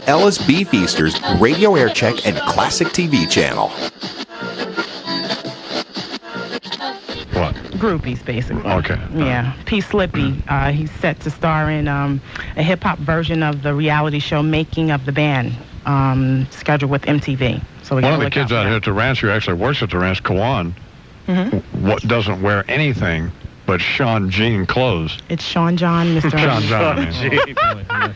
Ellis B. Feaster's Radio Aircheck and Classic TV channel. What? Groupies, basically. Okay. Yeah. P. Slippy, he's set to star in a hip-hop version of the reality show Making of the Band, scheduled with MTV. So one of the kids out here at the ranch who actually works at the ranch, Kawan, what doesn't wear anything but Sean Jean clothes. It's Sean John, Mr. Sean John.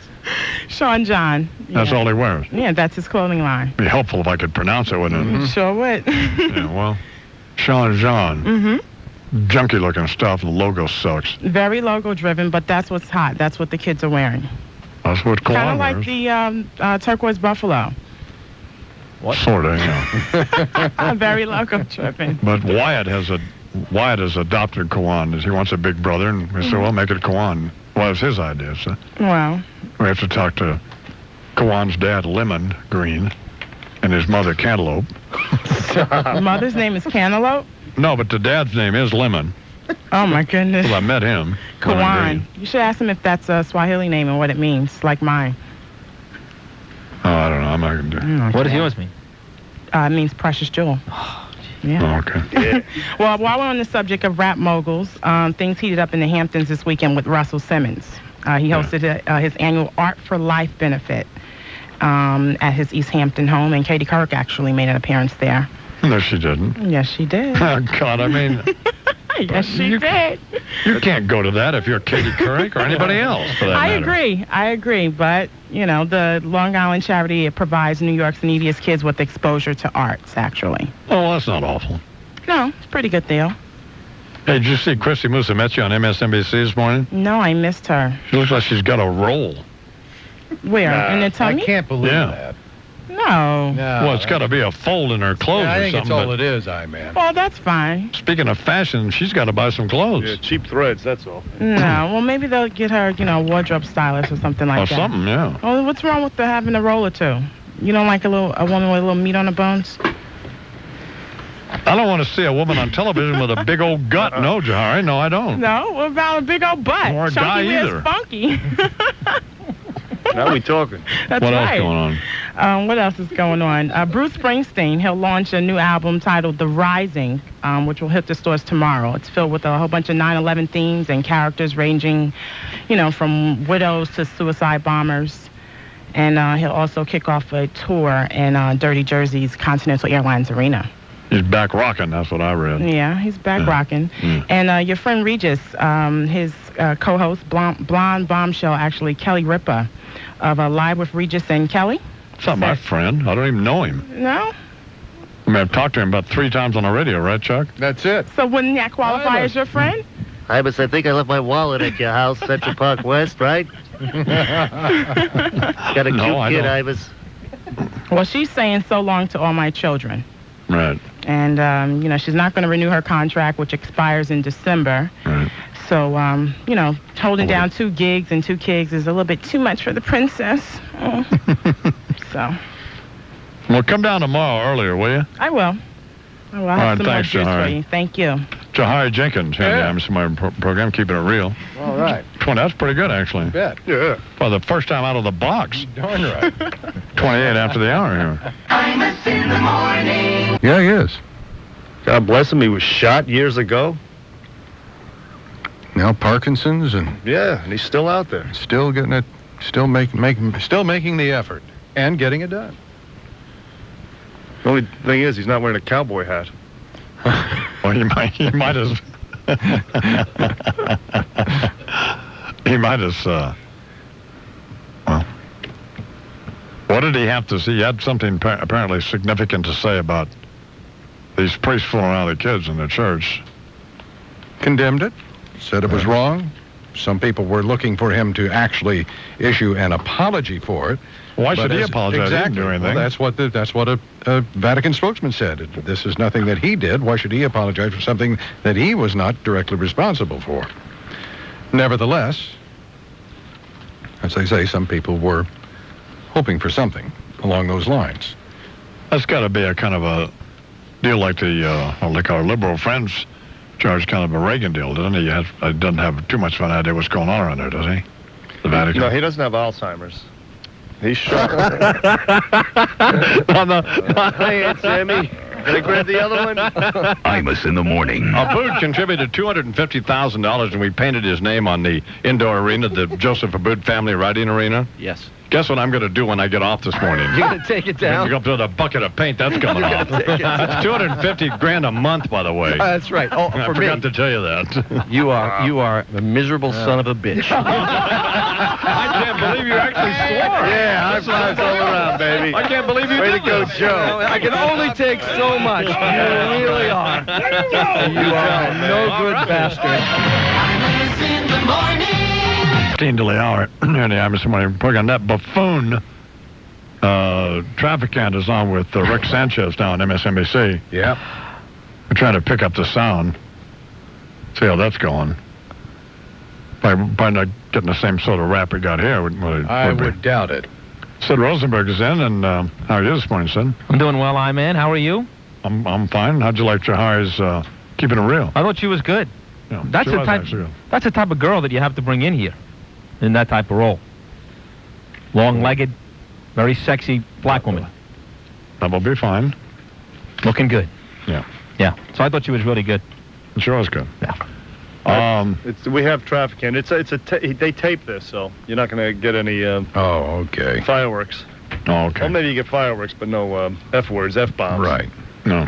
Sean John. Yeah. That's all he wears. Yeah, that's his clothing line. It'd be helpful if I could pronounce it, wouldn't it? Sure would. Yeah, well, Sean John. Junky looking stuff. The logo sucks. Very logo driven, but that's what's hot. That's what the kids are wearing. That's what Kawan Kind of like wears. the turquoise buffalo. What? Sort of, yeah. Very logo driven. But Wyatt has adopted Kawan. He wants a big brother, and we said, well, make it Kawan. Well, it's his idea, so. Wow. We have to talk to Kawan's dad, Lemon Green, and his mother, Cantaloupe. Mother's name is Cantaloupe? No, but the dad's name is Lemon. Oh, my goodness. Well, I met him. Kawan. You should ask him if that's a Swahili name and what it means, like mine. Oh, I don't know. I'm not going to do it. What does yours mean? It means precious jewel. Yeah. Oh, okay. Well, while we're on the subject of rap moguls, things heated up in the Hamptons this weekend with Russell Simmons. He hosted his annual Art for Life benefit at his East Hampton home, and Katie Couric actually made an appearance there. No, she didn't. Yes, she did. Oh, God, I mean... Yes, she did. You can't go to that if you're Katie Couric or anybody else, for that matter. I agree. But, you know, the Long Island charity, it provides New York's neediest kids with exposure to arts, actually. Oh, well, that's not awful. No, it's a pretty good deal. Hey, did you see Christy Musa met you on MSNBC this morning? No, I missed her. She looks like she's got a roll. Where? In the tummy? I can't believe that. No. Well, it's got to be a fold in her clothes I or think something. it's all it is, man. Well, that's fine. Speaking of fashion, she's got to buy some clothes. Yeah, cheap threads, that's all. No, well, maybe they'll get her, a wardrobe stylist or something like Or that. something, yeah. Well, what's wrong with having a roll or two? You don't like a woman with a little meat on the bones? I don't want to see a woman on television with a big old gut. No, Jahari, no, I don't. No? What about a big old butt? Or a guy either. Funky. Now we talking. That's what right. else going on? What else is going on? Bruce Springsteen, he'll launch a new album titled The Rising, which will hit the stores tomorrow. It's filled with a whole bunch of 9/11 themes and characters ranging, from widows to suicide bombers. And he'll also kick off a tour in Dirty Jersey's Continental Airlines Arena. He's back rocking, that's what I read. Yeah, he's back rocking. And your friend Regis, his co-host, blonde bombshell, actually, Kelly Ripa, of Live with Regis and Kelly. It's not my friend. I don't even know him. No? I mean, I've talked to him about 3 times on the radio, right, Chuck? That's it. So wouldn't that qualify as your friend? Imus, I think I left my wallet at your house, Central Park West, right? Got a cute kid, Imus. Well, she's saying so long to all my children. Right. And, she's not going to renew her contract, which expires in December. Right. So, holding down 2 gigs and 2 kids is a little bit too much for the princess. So. Well, come down tomorrow earlier, will you? I will. I'll have some more juice for you. Thank you. Jahari Jenkins, I'm my program, Keeping It Real. All right. That's pretty good, actually. I bet. Yeah. Well, the first time out of the box. Darn right. 28 after the hour here. Imus in the morning. Yeah, he is. God bless him, he was shot years ago. Now Parkinson's and Yeah, and he's still out there. still getting it, still making the effort and getting it done. The only thing is, he's not wearing a cowboy hat. Well, he might have. He might have. Well, what did he have to say? He had something apparently significant to say about these priests fooling around the kids in the church. Condemned it, said it was wrong. Some people were looking for him to actually issue an apology for it. Why should he apologize? Exactly. He didn't do anything. Well, that's what a Vatican spokesman said. This is nothing that he did. Why should he apologize for something that he was not directly responsible for? Nevertheless, as I say, some people were hoping for something along those lines. That's got to be a kind of a deal like like our liberal friends charge, kind of a Reagan deal, doesn't he? He doesn't have too much of an idea what's going on around there, does he? The Vatican. No, he doesn't have Alzheimer's. He's sharp. Hey, Aunt Sammy. Can I grab the other one? Imus in the morning. Abood contributed $250,000 and we painted his name on the indoor arena, the Joseph Abood Family Riding Arena. Yes. Guess what I'm going to do when I get off this morning? You're going to take it down? You're going to put a bucket of paint. That's coming off. It's $250,000 a month, by the way. That's right. Oh, I forgot to tell you that. You are a miserable son of a bitch. I can't believe you actually swore. Yeah, high fives all around, baby. I can't believe you Way did to go, this. Joe. I can only take so much. You really are. You are a no-good bastard. Imus in the morning. 15 to the hour. Here the Imus morning program. That buffoon trafficant is on with Rick Sanchez now on MSNBC. Yeah. We're trying to pick up the sound. See how that's going. Probably not getting the same sort of rap we got here. I would doubt it. Sid Rosenberg is in, and how are you this morning, Sid? I'm doing well, I-Man. How are you? I'm fine. How'd you like Jahari's Keeping It Real? I thought she was good. Yeah, That's she the was type. actually good. That's the type of girl that you have to bring in here, in that type of role. Long-legged, very sexy black woman, That will be fine. looking good. Yeah. Yeah. So I thought she was really good. She was good. Yeah. We have traffic in. They tape this, so you're not going to get any Oh, okay. fireworks. Oh, okay. Well, maybe you get fireworks, but no F words, F bombs. Right. No.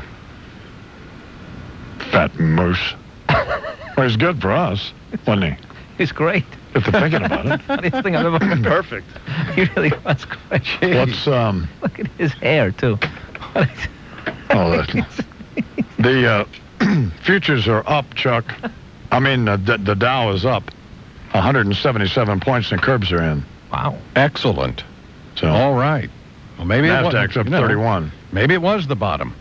Fat moose. Well, he's good for us, wasn't he? He's great. If you're thinking about it. Funniest thing I've ever heard. Perfect. He really was great. What's Look at his hair, too. the futures are up, Chuck. I mean, the Dow is up 177 points and curbs are in. Wow. Excellent. So All right. Well, maybe it was. NASDAQ's up 31. Maybe it was the bottom.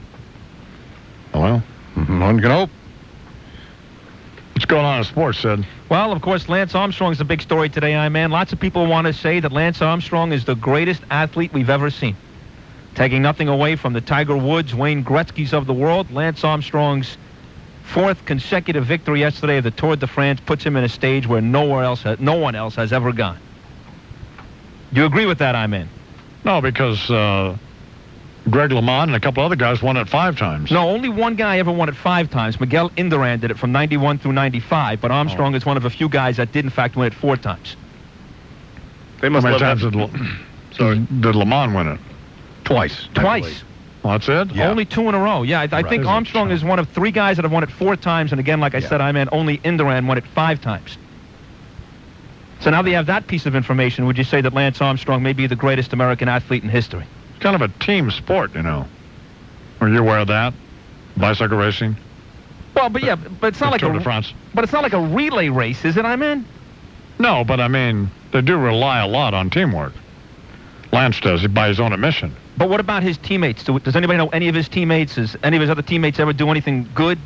Well, One can hope. what's going on in sports, Sid? Well, of course, Lance Armstrong's the big story today, I-Man. Lots of people want to say that Lance Armstrong is the greatest athlete we've ever seen. Taking nothing away from the Tiger Woods, Wayne Gretzky's of the world, Lance Armstrong's fourth consecutive victory yesterday of the Tour de France puts him in a stage where no one else has ever gone. Do you agree with that, I-Man? No, because Greg LeMond and a couple other guys won it 5 times. No, only one guy ever won it 5 times. Miguel Indurain did it from 91 through 95, but Armstrong is one of a few guys that did, in fact, win it 4 times. They How must many love times that. did LeMond win it? Twice. Twice. Well, that's it? Yeah. Only 2 in a row. Yeah, I think Isn't Armstrong it? is one of 3 guys that have won it 4 times, and again, like I Yeah. said, I-Man, only Indurain won it 5 times. So now that you have that piece of information, would you say that Lance Armstrong may be the greatest American athlete in history? It's kind of a team sport, you know. Are you aware of that? Bicycle racing? Well, but yeah, but it's not like Tour de a France? but it's not like a relay race, is it, I-Man? No, but I mean, they do rely a lot on teamwork. Lance does, by his own admission. But what about his teammates? Does anybody know any of his teammates? Does any of his other teammates ever do anything good?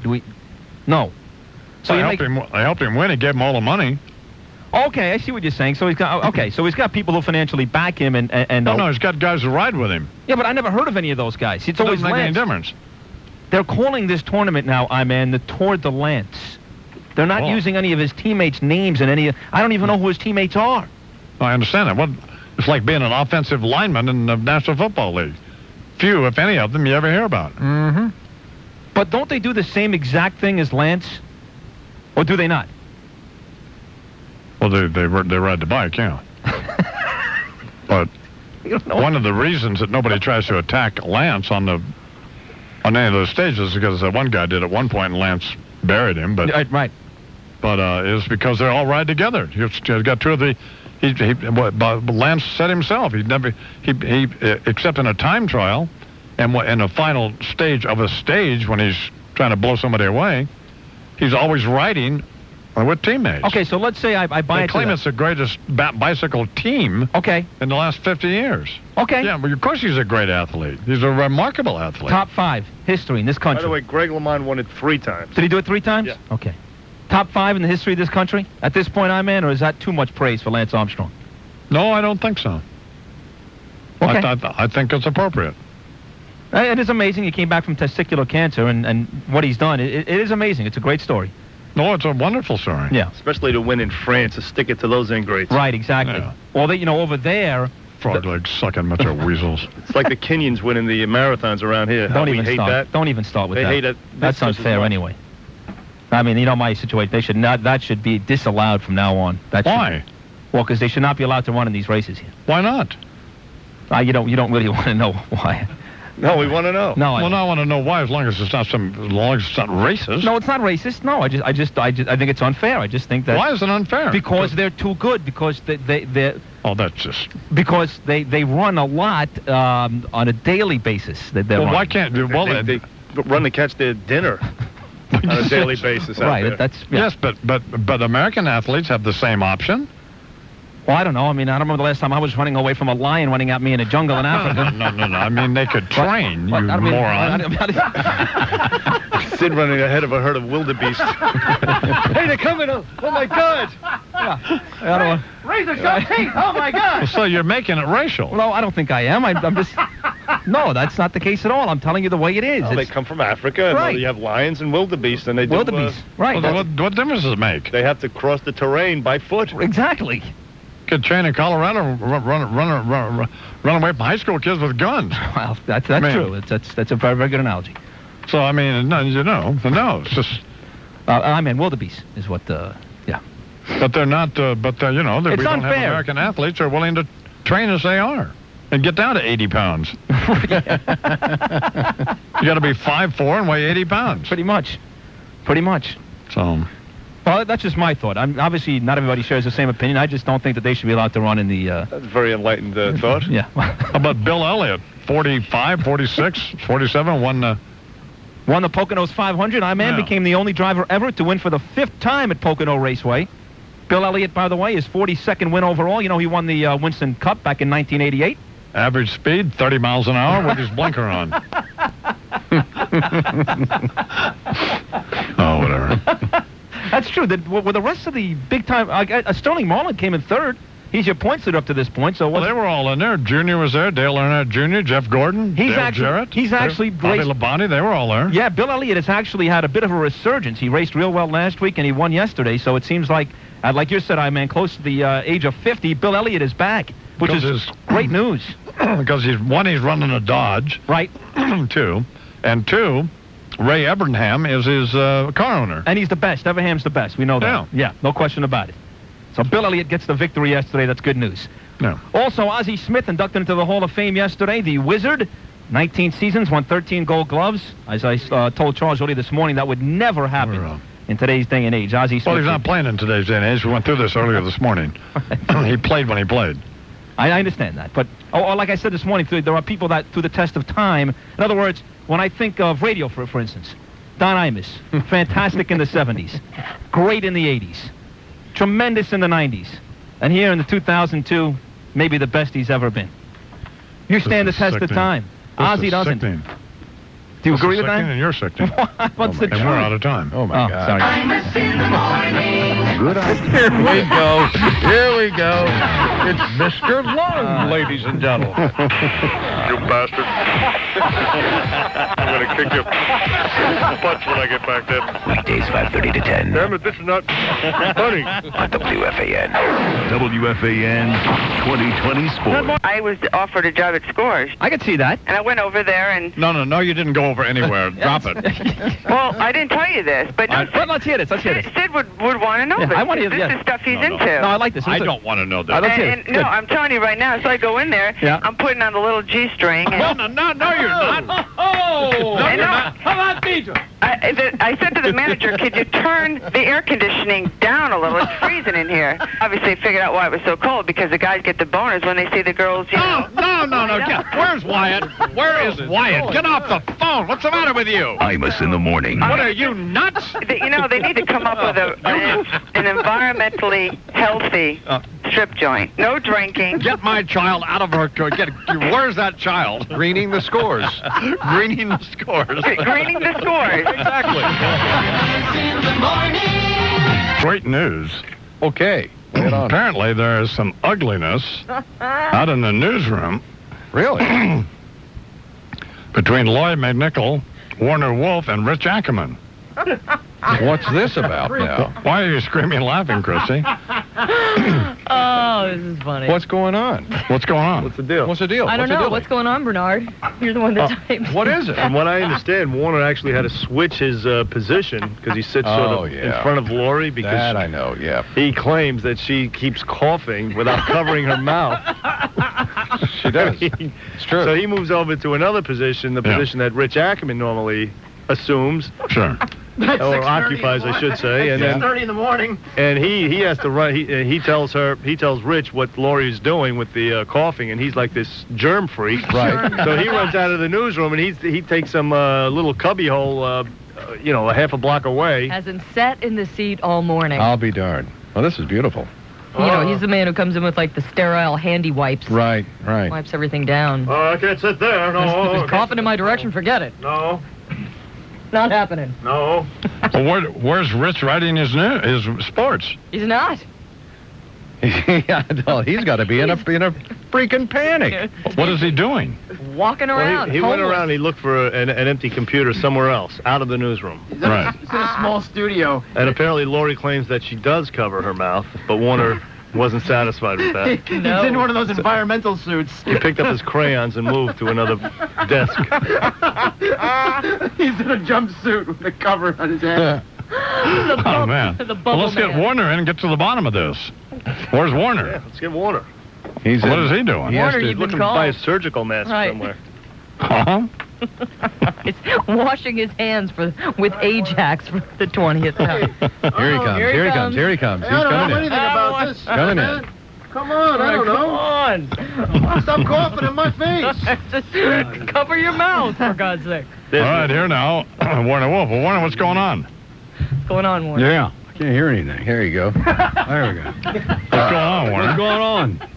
No. So I you helped him win. He gave him all the money. Okay, I see what you're saying. So he's got so he's got people who financially back him and No, he's got guys who ride with him. Yeah, but I never heard of any of those guys. It's always doesn't make any Lance. difference. They're calling this tournament now, I-Man, the Tour de Lance. They're not using any of his teammates' names and I don't even know who his teammates are. I understand that. It's like being an offensive lineman in the National Football League. Few, if any of them, you ever hear about. Mm-hmm. But don't they do the same exact thing as Lance? Or do they not? Well, they ride the bike, yeah. But one of the reasons that nobody tries to attack Lance on any of those stages is because one guy did at one point and Lance buried him. But Right. But is because they all ride together. You've got 2 of the. Lance said himself he except in a time trial, and in a final stage of a stage when he's trying to blow somebody away, he's always riding with teammates. Okay, so let's say I buy They it. claim it's the greatest bicycle team. Okay. In the last 50 years. Okay. Yeah, well, of course he's a great athlete. He's a remarkable athlete. Top 5 history in this country. By the way, Greg LeMond won it 3 times. Did he do it 3 times? Yeah. Okay. Top 5 in the history of this country at this point, I-Man, or is that too much praise for Lance Armstrong? No, I don't think so. Okay. I think it's appropriate. It is amazing. He came back from testicular cancer, and what he's done, it is amazing. It's a great story. No, it's a wonderful story. Yeah. Especially to win in France, to stick it to those ingrates. Right, exactly. Yeah. Well, over there, frog legs sucking bunch of weasels. It's like the Kenyans winning the marathons around here. Don't We even hate start. that. Don't even start with They that. hate it. That's just as unfair much. anyway. I mean, you know my situation. They should not. That should be disallowed from now on. Why? Well, because they should not be allowed to run in these races here. Why not? You don't really want to know why. No, we want to know. No, Well, now I want to know why, as long as it's not racist. No, it's not racist. No, I think it's unfair. I just think that. Why is it unfair? Because they're too good. Because they Oh, that's just. because they run a lot on a daily basis. That they're Well, why running. can't you? Well, They run to catch their dinner on a daily basis out Right. there. That's yeah. Yes, but American athletes have the same option. Well, I don't know. I mean, I don't remember the last time I was running away from a lion running at me in a jungle in Africa. No. I mean, they could train, you moron. Sid running ahead of a herd of wildebeest. Hey, they're coming! Oh my God! Razor sharp teeth! Oh my God! So you're making it racial. No, I don't think I am. I'm just. No, that's not the case at all. I'm telling you the way it is. Oh, they come from Africa, and Right. you have lions and wildebeest, and they do, wildebeest. Right. Well, what difference does it make? they have to cross the terrain by foot. Exactly. Could train in Colorado, run away from high school kids with guns. Well, that's Man. true. That's a very, very good analogy. So I mean, no, it's just. I mean, wildebeest is what. Yeah. But they're not. But we It's don't have unfair. American athletes who are willing to train as they are and get down to 80 pounds. You got to be 5'4" and weigh 80 pounds. Pretty much. Pretty much. So. Well, that's just my thought. Obviously, not everybody shares the same opinion. I just don't think that they should be allowed to run in the... That's a very enlightened thought. Yeah. How about Bill Elliott? 45, 46, 47, won the... Won the Poconos 500. Yeah. Became the only driver ever to win for the 5th time at Pocono Raceway. Bill Elliott, by the way, his 42nd win overall. You know, he won the Winston Cup back in 1988. Average speed, 30 miles an hour with his blinker on. Oh, whatever. That's true. With the rest of the big-time... Sterling Marlin came in 3rd. He's your points leader up to this point. So Well, they were all in there. Junior was there. Dale Earnhardt Jr., Jeff Gordon, Dale Jarrett. He's actually Bobby raced... Labonte, they were all there. Yeah, Bill Elliott has actually had a bit of a resurgence. He raced real well last week, and he won yesterday. So it seems like you said, close to the age of 50, Bill Elliott is back, which is great news. Because he's running a Dodge. Right. 2. And 2, Ray Ebernham is his car owner. And he's the best. Everham's the best. We know that. Yeah. No question about it. So Bill Elliott gets the victory yesterday. That's good news. No. Also, Ozzie Smith inducted into the Hall of Fame yesterday. The Wizard, 19 seasons, won 13 Gold Gloves. As I told Charles earlier this morning, that would never happen in today's day and age. Ozzie Smith. Well, he's not playing in today's day and age. We went through this earlier this morning. He played when he played. I understand that. But, like I said this morning, there are people that, through the test of time, in other words, when I think of radio, for instance, Don Imus, fantastic in the 70s, great in the 80s, tremendous in the 90s, and here in the 2002, maybe the best he's ever been. You stand the test of time. Ozzie doesn't. Sickening. Do you agree with that? And you're sickening. What's the And truth? we're out of time. Oh, my God. Sorry. Imus in the morning. Good idea. Here we go. Here we go. It's Mr. Long, ladies and gentlemen. You bastard. I'm going to kick you punch when I get back there. Weekdays 5:30 to 10 Damn it, this is not funny. on WFAN. WFAN 2020 Sports. I was offered a job at Scores, I could see that. and I went over there, and, No, you didn't go over anywhere. Drop it. well, I didn't tell you this, but no, But let's hear this. Sid would want to know Yeah, this. I wanna hear- This yeah. is stuff he's No. into. No, I like this. I don't want to know that. Let's hear And it. no, Good. I'm telling you right now, so I go in there, Yeah. I'm putting on the little G-string, and No, you're not. Oh! I know. How about Deidre? I said to the manager, could you turn the air conditioning down a little? It's freezing in here. Obviously, I figured out why it was so cold, because the guys get the boners when they see the girls, you know. No. Where's Wyatt? Where is Wyatt? Get off the phone. What's the matter with you? Imus in the morning. What are you, nuts? They need to come up with an environmentally healthy strip joint. No drinking. Get my child out of her. Where's that child? Greening the scores. Greening the scores. Greening the scores. Exactly. Imus in the morning. Great news. Okay. Lay it on. Apparently, there is some ugliness out in the newsroom Really? between Lloyd McNichol, Warner Wolf, and Rich Ackerman. What's this about now? Why are you screaming and laughing, Chrissy? Oh, this is funny. What's going on? What's going on? What's the deal? What's the deal? I don't know. What's going on, Bernard? You're the one that typed. What is it? From what I understand, Warner actually had to switch his position because he sits sort of in front of Lori because That I know, yeah. he claims that she keeps coughing without covering her mouth. She does. It's true. So he moves over to another position, the position that Rich Ackerman normally assumes. Sure. Or occupies, I should say. And then 6:30 in the morning. And he has to run. He tells Rich what Lori's doing with the coughing, and he's like this germ freak. Right. So he runs out of the newsroom, and he takes some little cubby hole, a half a block away. Hasn't sat in the seat all morning. I'll be darned. Well, this is beautiful. You know, he's the man who comes in with like the sterile handy wipes. Right. Wipes everything down. I can't sit there. No. He's coughing in my direction. Forget it. No. Not happening. No. Well, where's Rich writing his sports? He's not. Well, he's got to be in a freaking panic. What is he doing? Walking around. He went around. He looked for an empty computer somewhere else, out of the newsroom. Right. It's in a small studio. And apparently, Lori claims that she does cover her mouth, but Warner wasn't satisfied with that. He's in one of those environmental suits. He picked up his crayons and moved to another desk. He's in a jumpsuit with a cover on his head. Oh, man. Well, let's get Warner in and get to the bottom of this. Where's Warner? Yeah, let's get Warner. What is he doing? Warner, He's you've looking been to called. buy a surgical mask somewhere. Uh-huh. It's washing his hands with Ajax for the 20th time. Here he comes. Here he comes. Here he comes. He's I don't know coming anything in. about this. Coming in. Come on, I don't know. Come on. Stop coughing in my face. Just cover your mouth, for God's sake. All right, here now, Warner Wolf. Well, Warner, what's going on? What's going on, Warner? Yeah, I can't hear anything. Here you go. There we go. What's going on, Warner? What's going on?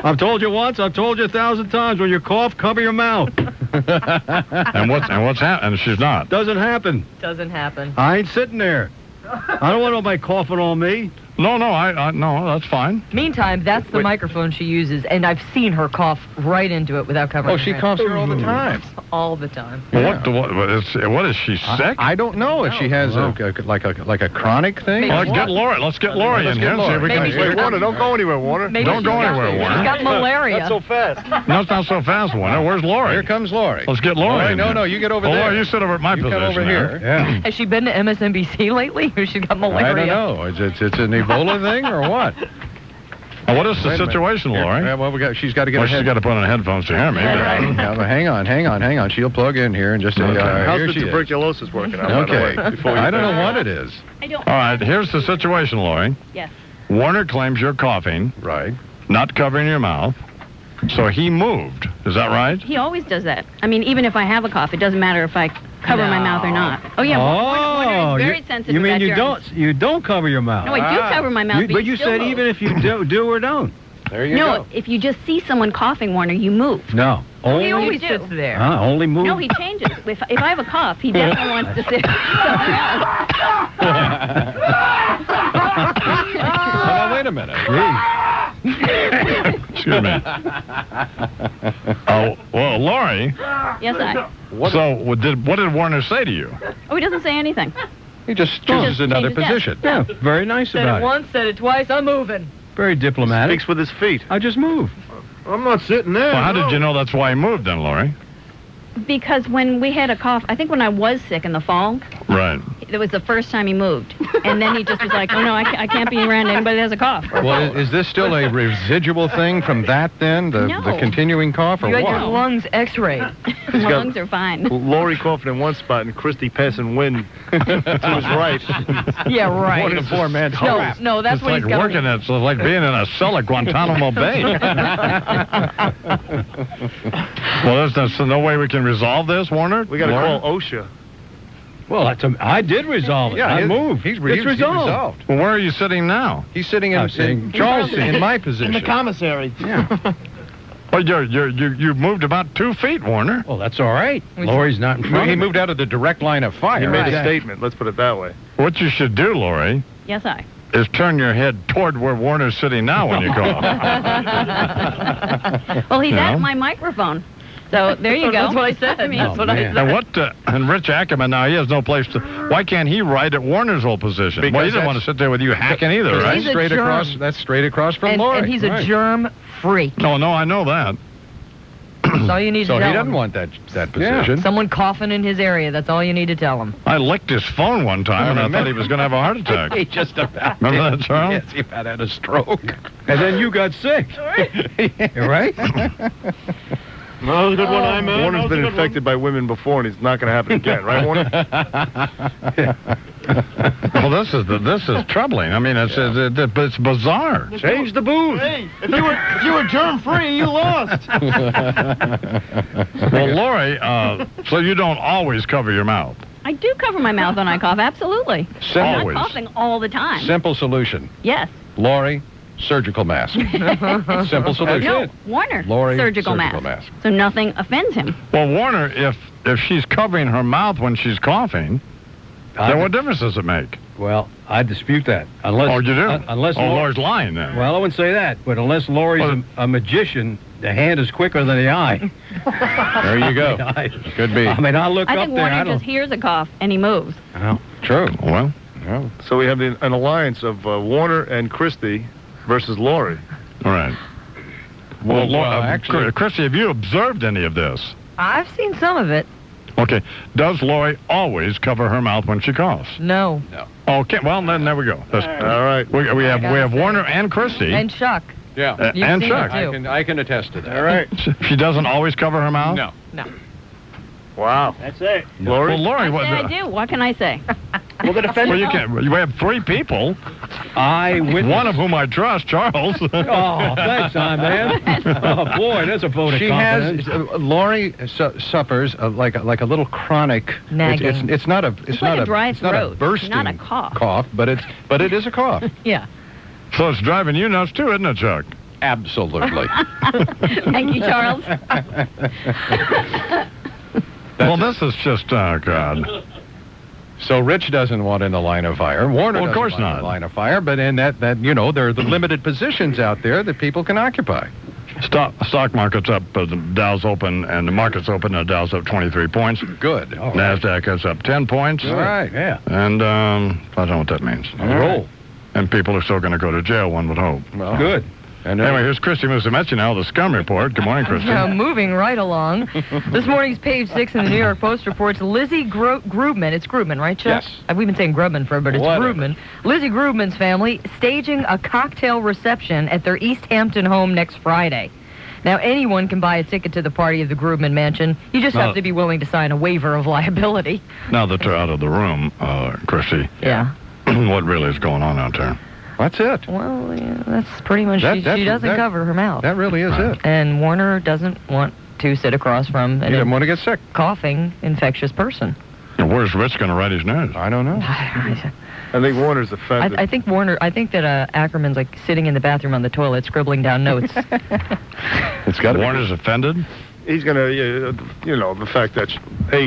I've told you once, I've told you 1,000 times, when you cough, cover your mouth. And what's happening? She's not. Doesn't happen. Doesn't happen. I ain't sitting there. I don't want nobody coughing on me. No, no, that's fine. Meantime, that's the microphone she uses, and I've seen her cough right into it without covering Oh, her she head. coughs here all the time. All the time. Well, what is she, sick? I don't know if she has like a chronic thing. Well, get Lori. Let's get Lori in here and see if we can... Wait, Warner, don't go anywhere, Warner. Don't go anywhere, Warner. She's got malaria. Not so fast. No, it's not so fast, Warner. Where's Lori? Here comes Lori. Let's get Lori in No, here. no, you get over there. Lori, you sit over at my You position. come over here. Yeah. Has she been to MSNBC lately, or she's got malaria? I don't know. It's an Ebola thing or what? What is the Wait a minute. situation, Lori? Yeah, well, she's got to get Well, her she's got to put on headphones to hear me. Yeah, but hang on. She'll plug in here and just say, How's here the she is. tuberculosis working out, by the Okay. way, before you I don't know finish? what it is. I don't. All right, here's the situation, Lori. Yes. Warner claims you're coughing, Right. not covering your mouth, so he moved. Is that right? He always does that. I mean, even if I have a cough, it doesn't matter if I cover my mouth or not. Oh yeah. Warner is very sensitive. You mean about you germs. don't cover your mouth? No, I do cover my mouth. But you still said moves. even if you do or don't. There you No, go. if you just see someone coughing, Warner, you move. No. He Only always sits do. there. only move. No, he changes. If I have a cough, he definitely wants to sit somewhere else. Now, wait a minute. Excuse me. Oh, well, Lori. Yes, I. So, what did Warner say to you? Oh, he doesn't say anything. He just chooses another changes position. Yeah, very nice Said about it once, said it twice, I'm moving. Very diplomatic. Speaks with his feet. I just move. I'm not sitting there. Well, how did you know that's why he moved then, Lori? Because when we had a cough, I think when I was sick in the fall, Right. it was the first time he moved. And then he just was like, oh, no, I can't be around anybody that has a cough. Well, is this still a residual thing from that then? The No. continuing cough or You had what? your lungs x-rayed. My lungs are fine. Lori coughing in one spot and Christy passing wind to his right. Yeah, right. One in four man. No, that's It's what like he's got. working it's like being in a cell at Guantanamo Bay. Well, there's no way we can resolve this, Warner? We got to Lori? call OSHA. Well, I did resolve it. Yeah, I moved. He's It's resolved. Well, where are you sitting now? He's sitting in sitting- Charleston, in my position. In the commissary. Yeah. Well, you moved about 2 feet, Warner. Well, that's all right. Lori's not in front He of me. moved out of the direct line of fire. He made Right. a statement. Let's put it that way. What you should do, Lori, Yes, I. is turn your head toward where Warner's sitting now when you go. Well, he's You know? at my microphone. So there you go. That's what I said. That's what I said. And and Rich Ackerman, now he has no place to, why can't he ride at Warner's old position? Because Well, he doesn't want to sit there with you hacking either, right? He's a germ. That's straight across from Lori. And he's a germ freak. No, I know that. That's all you need So to tell he doesn't him. want that position. Someone coughing in his area. That's all you need to tell him. I licked his phone one time, and I thought he was going to have a heart attack. He just about Remember that, Charles? Yes, he about had a stroke. And then you got sick. Right? No, good one, I man. Warner's been infected by women before, and it's not going to happen again, right, Warner? Well, this is troubling. I mean, it's bizarre. Change the booze. Hey, if you were germ-free, you lost. Well, Lori, so you don't always cover your mouth. I do cover my mouth when I cough, absolutely. I'm Always. not coughing all the time. Simple solution. Yes. Lori, surgical mask. Simple solution. No, Warner, Lori, surgical mask. So nothing offends him. Well, Warner, if she's covering her mouth when she's coughing, then what difference does it make? Well, I dispute that. Unless, Oh, you do? Unless Lori's lying then. Well, I wouldn't say that, but unless Lori's a magician, the hand is quicker than the eye. There you go. Could be. I mean, I look I up think there. Warner just hears a cough and he moves. Oh, True. Well, So we have an alliance of Warner and Christie versus Lori. all right. Well, actually- Christy, have you observed any of this? I've seen some of it. Okay. Does Lori always cover her mouth when she coughs? No. Okay. Well, then there we go. All right. We have Warner and Christy. And Chuck. Yeah. You've and seen Chuck. it, too. I can attest to that. All right. She doesn't always cover her mouth? No. No. Wow. That's it. Lori? Well, Lori, I do. What can I say? We're going to well, you can't. We have three people. I witnessed. One of whom I trust, Charles. Oh, thanks, man. Oh, boy, that's a vote of She confidence. has Lori suffers like a little chronic Nagging. It's not a It's like a dry it's not a throat, bursting not a cough. but it is a cough. Yeah. So it's driving you nuts too, isn't it, Chuck? Absolutely. Thank you, Charles. Well, this is just, oh, God. So Rich doesn't want in the line of fire. Warner Well, of doesn't course want in not. the line of fire, but in that there are the limited positions out there that people can occupy. Stock market's up, the Dow's open, and the market's open, the Dow's up 23 points. Good. All right. NASDAQ is up 10 points. All right. Yeah. And I don't know what that means. Roll. And people are still going to go to jail, one would hope. Well, Good. And Anyway, here's Christy Musumeci now, the Scum Report. Good morning, Christy. Moving right along. This morning's page 6 in the New York Post reports Lizzie Grubman. It's Grubman, right, Chuck? Yes. We've been saying Grubman forever, but it's Whatever. Grubman. Lizzie Grubman's family staging a cocktail reception at their East Hampton home next Friday. Now, anyone can buy a ticket to the party of the Grubman mansion. You just have to be willing to sign a waiver of liability. Now that they're out of the room, Christy, Yeah. what really is going on out there? that's it. Well, yeah, that's pretty much. She doesn't cover her mouth. That really is it. And Warner doesn't want to sit across from He doesn't want to get sick. coughing, infectious person. And where's Rich going to write his nose? I don't know. I think Warner's offended. I think that Ackerman's like sitting in the bathroom on the toilet scribbling down notes. It's got Warner's offended? He's going to, the fact that,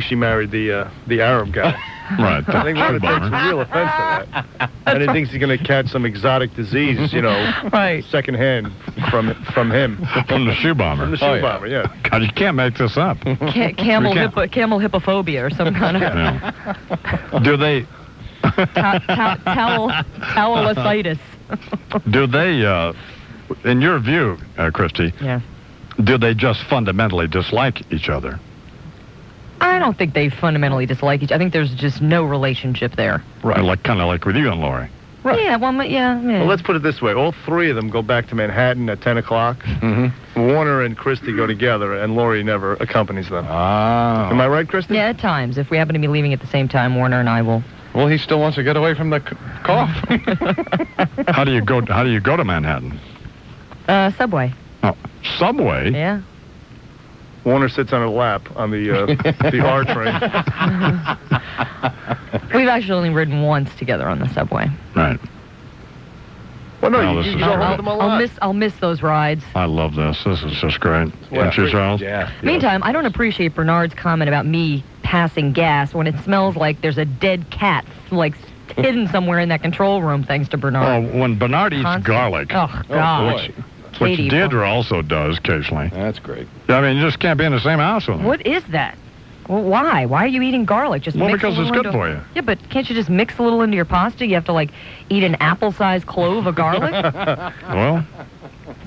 she married the Arab guy. Right. I think Warner takes Bummer. a real offense to that. And he thinks he's going to catch some exotic disease, Right. secondhand from him. From the shoe bomber. From the shoe bomber, yeah. God, you can't make this up. Camel hippophobia or some kind of Yeah. Do they... towelicitis. Do they, in your view, Christy, Yeah. do they just fundamentally dislike each other? I don't think they fundamentally dislike each other. I think there's just no relationship there. Right. Kind of like with you and Lori. Right. Yeah, well, yeah. Well, let's put it this way. All three of them go back to Manhattan at 10 o'clock. Mm-hmm. Warner and Christy go together, and Lori never accompanies them. Ah. Am I right, Christy? Yeah, at times. If we happen to be leaving at the same time, Warner and I will. Well, he still wants to get away from the cough. How do you go to Manhattan? Subway. Oh, Subway? Yeah. Warner sits on her lap on the R train. We've actually only ridden once together on the subway. Right. Well, no, No, you this is go great. hold them a lot. I'll miss those rides. I love this. This is just great. Yeah. Don't you, Charles? Yeah. Meantime, I don't appreciate Bernard's comment about me passing gas when it smells like there's a dead cat, like hidden somewhere in that control room, thanks to Oh, Bernard. when Bernard eats Constant. garlic, Oh, God. which Katie. Which Deirdre also does occasionally. That's great. I mean, you just can't be in the same house with them. What is that? Well, why? Why are you eating garlic? Just Well, mix because a it's little good into- for you. Yeah, but can't you just mix a little into your pasta? You have to, like, eat an apple-sized clove of garlic? Well,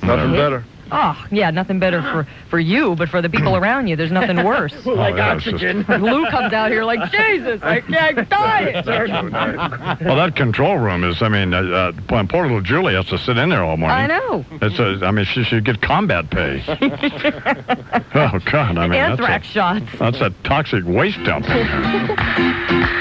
Nothing better. Oh, yeah, nothing better for you, but for the people around you, there's nothing worse. like yeah, it's Oxygen. Lou comes out here like, Jesus, I can't diet. Well, that control room is, I mean, poor little Julie has to sit in there all morning. I know. I mean, she should get combat pay. Oh, God, I mean, Anthrax shots. that's a toxic waste dump in there.